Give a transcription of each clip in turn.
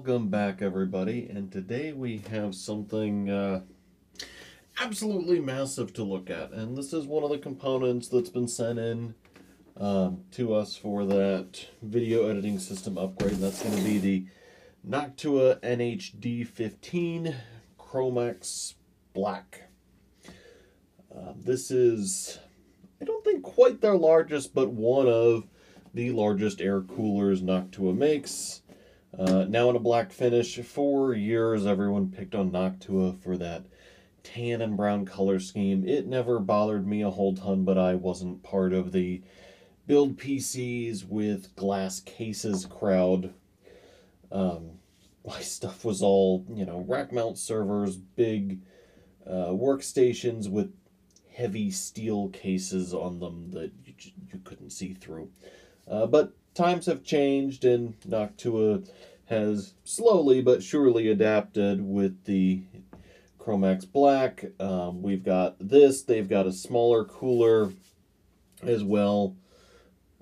Welcome back, everybody, and today we have something absolutely massive to look at, and this is one of the components that's been sent in to us for that video editing system upgrade. That's going to be the Noctua NH-D15 chromax black. This is, I don't think quite their largest, but one of the largest air coolers Noctua makes. Now in a black finish. For years everyone picked on Noctua for that tan and brown color scheme. It never bothered me a whole ton, but I wasn't part of the build PCs with glass cases crowd. My stuff was all, rack mount servers, big workstations with heavy steel cases on them that you couldn't see through. But times have changed, and Noctua has slowly but surely adapted with the chromax black. We've got this. They've got a smaller cooler as well,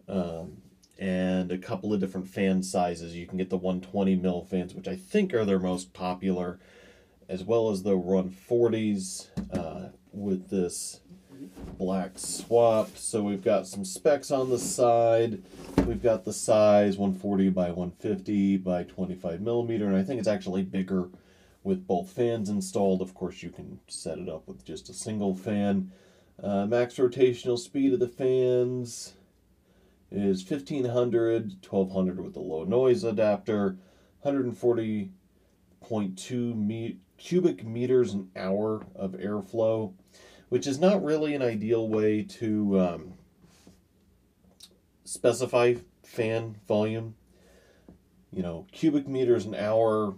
and a couple of different fan sizes. You can get the 120 mil fans, which I think are their most popular, as well as the 140s with this black swap. So we've got some specs on the side. We've got the size 140 by 150 by 25 millimeter, and I think it's actually bigger with both fans installed. Of course, you can set it up with just a single fan. Max rotational speed of the fans is 1500, 1200 with the low noise adapter, 140.2 cubic meters an hour of airflow, which is not really an ideal way to specify fan volume. Cubic meters an hour,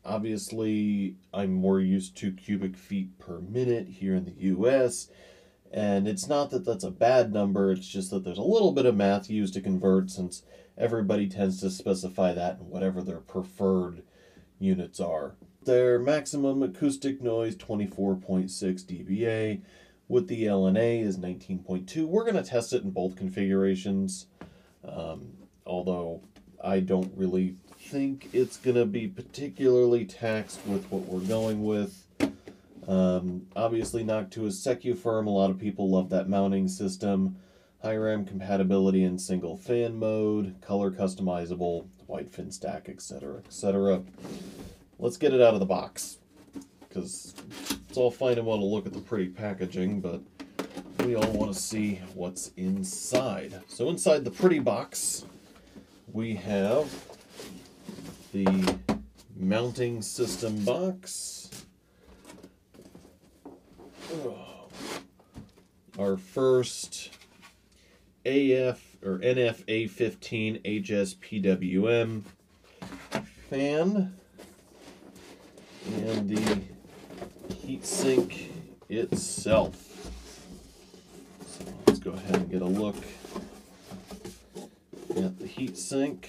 obviously I'm more used to cubic feet per minute here in the US, and it's not that that's a bad number, it's just that there's a little bit of math used to convert, since everybody tends to specify that in whatever their preferred units are. Their maximum acoustic noise, 24.6 dBA, with the LNA is 19.2. We're going to test it in both configurations, although I don't really think it's going to be particularly taxed with what we're going with. Obviously, Noctua is SecuFirm. A lot of people love that mounting system. High RAM compatibility in single fan mode, color customizable, wide fin stack, etc., etc. Let's get it out of the box, because it's all fine and well to look at the pretty packaging, but we all want to see what's inside. So inside the pretty box, we have the mounting system box, our first NF-A15 HSPWM fan, and the heatsink itself. So let's go ahead and get a look at the heatsink.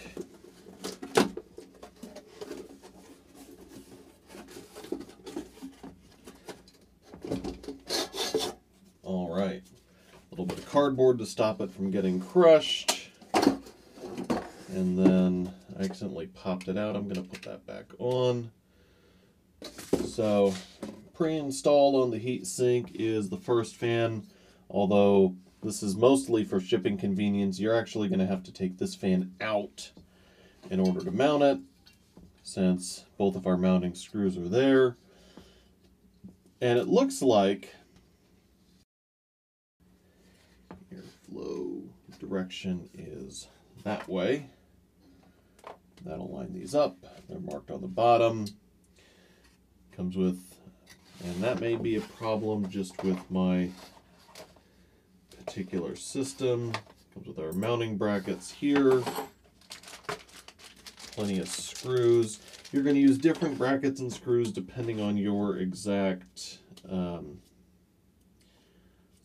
All right, a little bit of cardboard to stop it from getting crushed, and then I accidentally popped it out. I'm going to put that back on. So pre-installed on the heatsink is the first fan, although this is mostly for shipping convenience. You're actually going to have to take this fan out in order to mount it, since both of our mounting screws are there. And it looks like airflow direction is that way. That'll line these up. They're marked on the bottom. Comes with, and that may be a problem just with my particular system. Comes with our mounting brackets here. Plenty of screws. You're going to use different brackets and screws depending on your exact, so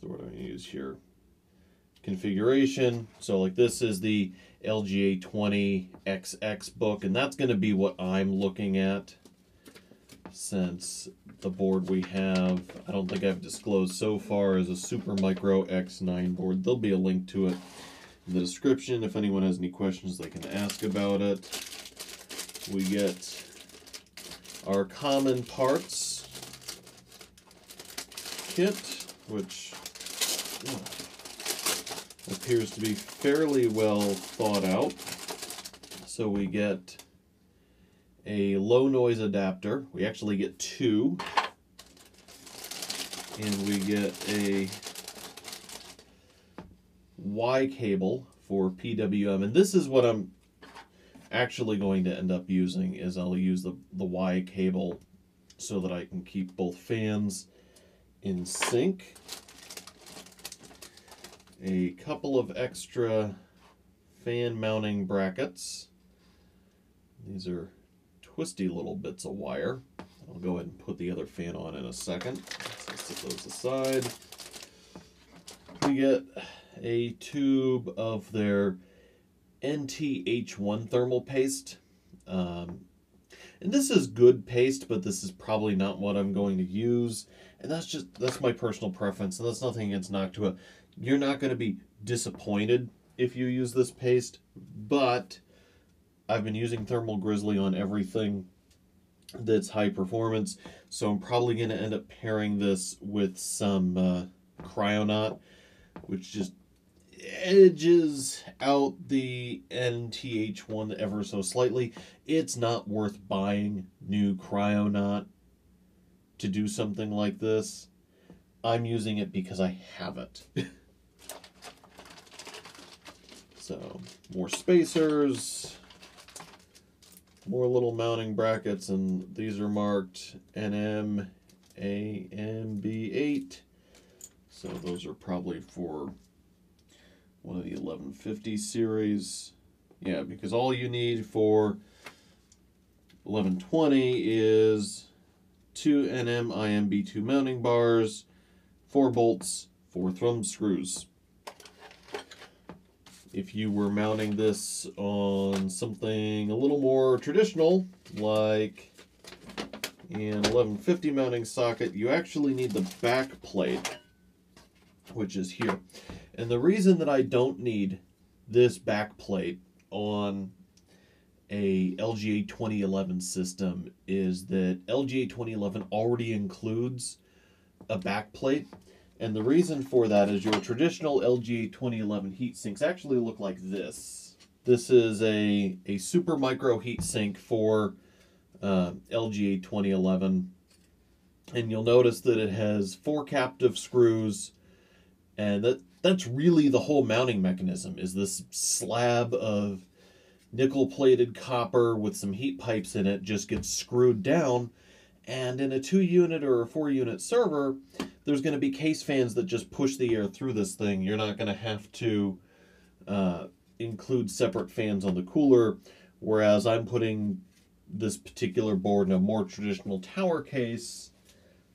what do I use here? Configuration. So like this is the LGA20XX book, and that's going to be what I'm looking at, since the board we have, I don't think I've disclosed so far, is a Supermicro X9 board. There'll be a link to it in the description. If anyone has any questions, they can ask about it. We get our common parts kit, which appears to be fairly well thought out. So we get a low noise adapter. We actually get two. And we get a Y cable for PWM. And this is what I'm actually going to end up using, is I'll use the Y cable so that I can keep both fans in sync. A couple of extra fan mounting brackets. These are twisty little bits of wire. I'll go ahead and put the other fan on in a second. So set those aside. We get a tube of their NTH1 thermal paste. And this is good paste, but this is probably not what I'm going to use. And that's my personal preference, and that's nothing against Noctua. You're not going to be disappointed if you use this paste, but I've been using Thermal Grizzly on everything that's high performance, so I'm probably going to end up pairing this with some Cryonaut, which just edges out the NTH1 ever so slightly. It's not worth buying new Cryonaut to do something like this. I'm using it because I have it. So, more spacers, more little mounting brackets, and these are marked NM, AM, B8. So those are probably for one of the 1150 series. Yeah, because all you need for 1120 is 2 NM IMB2 mounting bars, 4 bolts, 4 thumb screws. If you were mounting this on something a little more traditional, like an 1150 mounting socket, you actually need the back plate, which is here. And the reason that I don't need this back plate on a LGA 2011 system is that LGA 2011 already includes a back plate. And the reason for that is your traditional LGA 2011 heat sinks actually look like this. This is a super micro heat sink for LGA 2011. And you'll notice that it has 4 captive screws, and that's really the whole mounting mechanism, is this slab of nickel-plated copper with some heat pipes in it just gets screwed down. And in a 2-unit or a 4-unit server, there's going to be case fans that just push the air through this thing. You're not going to have to include separate fans on the cooler, whereas I'm putting this particular board in a more traditional tower case,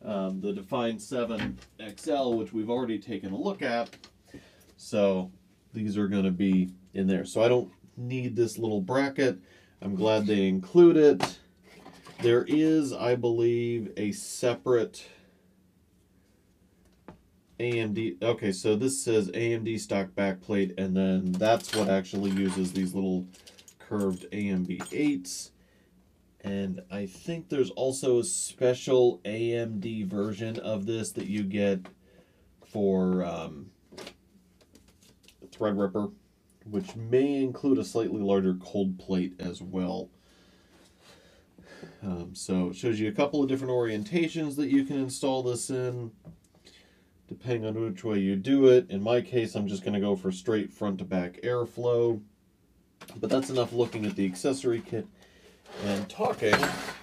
the Define 7 XL, which we've already taken a look at. So these are going to be in there. So I don't need this little bracket. I'm glad they include it. There is, I believe, a separate AMD. Okay, so this says AMD stock backplate, and then that's what actually uses these little curved AMB8s. And I think there's also a special AMD version of this that you get for Threadripper, which may include a slightly larger cold plate as well. So it shows you a couple of different orientations that you can install this in, depending on which way you do it. In my case, I'm just going to go for straight front to back airflow. But that's enough looking at the accessory kit and talking.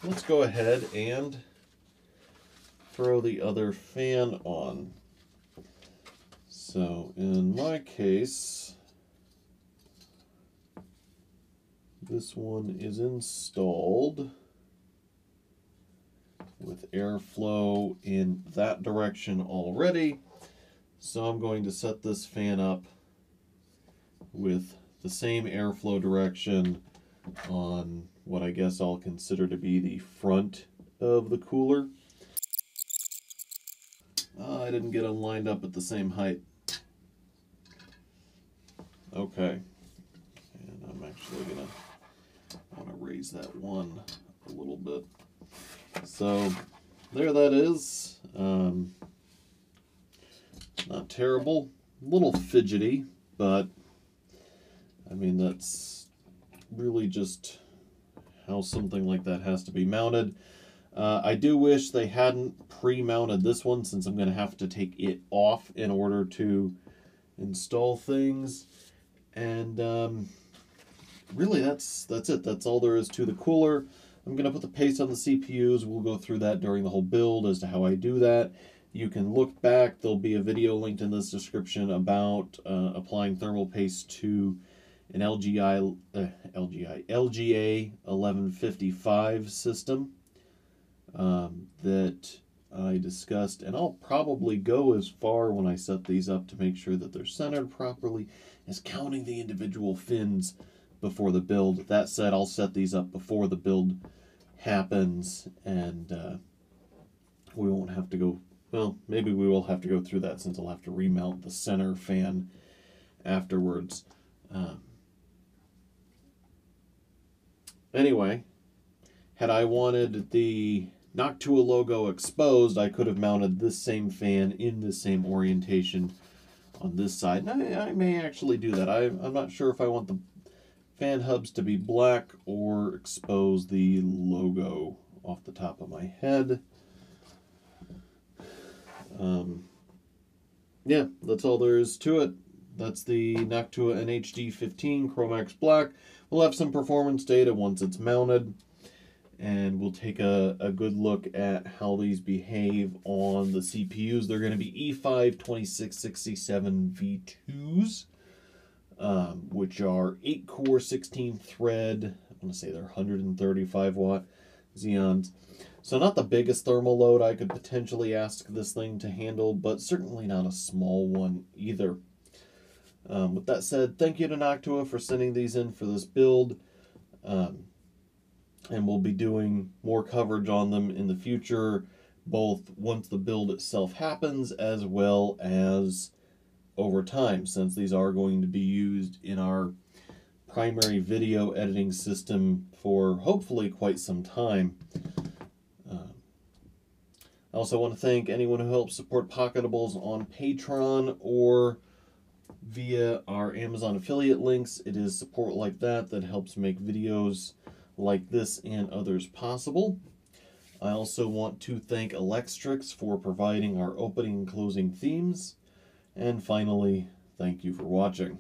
Let's go ahead and throw the other fan on. So in my case, this one is installed with airflow in that direction already. So I'm going to set this fan up with the same airflow direction on what I guess I'll consider to be the front of the cooler. I didn't get them lined up at the same height. Okay. And I'm actually going to want to raise that one a little bit. So there that is. Not terrible. A little fidgety, but I mean, that's really just how something like that has to be mounted. I do wish they hadn't pre-mounted this one, since I'm going to have to take it off in order to install things. And really, that's it. That's all there is to the cooler. I'm going to put the paste on the CPUs. We'll go through that during the whole build as to how I do that. You can look back. There'll be a video linked in this description about applying thermal paste to an LGA 1155 system that I discussed. And I'll probably go as far when I set these up to make sure that they're centered properly as counting the individual fins before the build. That said, I'll set these up before the build happens, and we won't have to go. Well, maybe we will have to go through that, since I'll have to remount the center fan afterwards. Anyway, had I wanted the Noctua logo exposed, I could have mounted this same fan in the same orientation on this side. And I may actually do that. I'm not sure if I want the fan hubs to be black or expose the logo off the top of my head. Yeah, that's all there is to it. That's the Noctua NH-D15 chromax black. We'll have some performance data once it's mounted, and we'll take a good look at how these behave on the CPUs. They're going to be E5 2667 V2s, which are 8-core, 16-thread. I want to say they're 135-watt Xeons. So not the biggest thermal load I could potentially ask this thing to handle, but certainly not a small one either. With that said, thank you to Noctua for sending these in for this build. And we'll be doing more coverage on them in the future, both once the build itself happens as well as over time, since these are going to be used in our primary video editing system for hopefully quite some time. I also want to thank anyone who helps support Pocketables on Patreon or via our Amazon affiliate links. It is support like that that helps make videos like this and others possible. I also want to thank Electrix for providing our opening and closing themes. And finally, thank you for watching.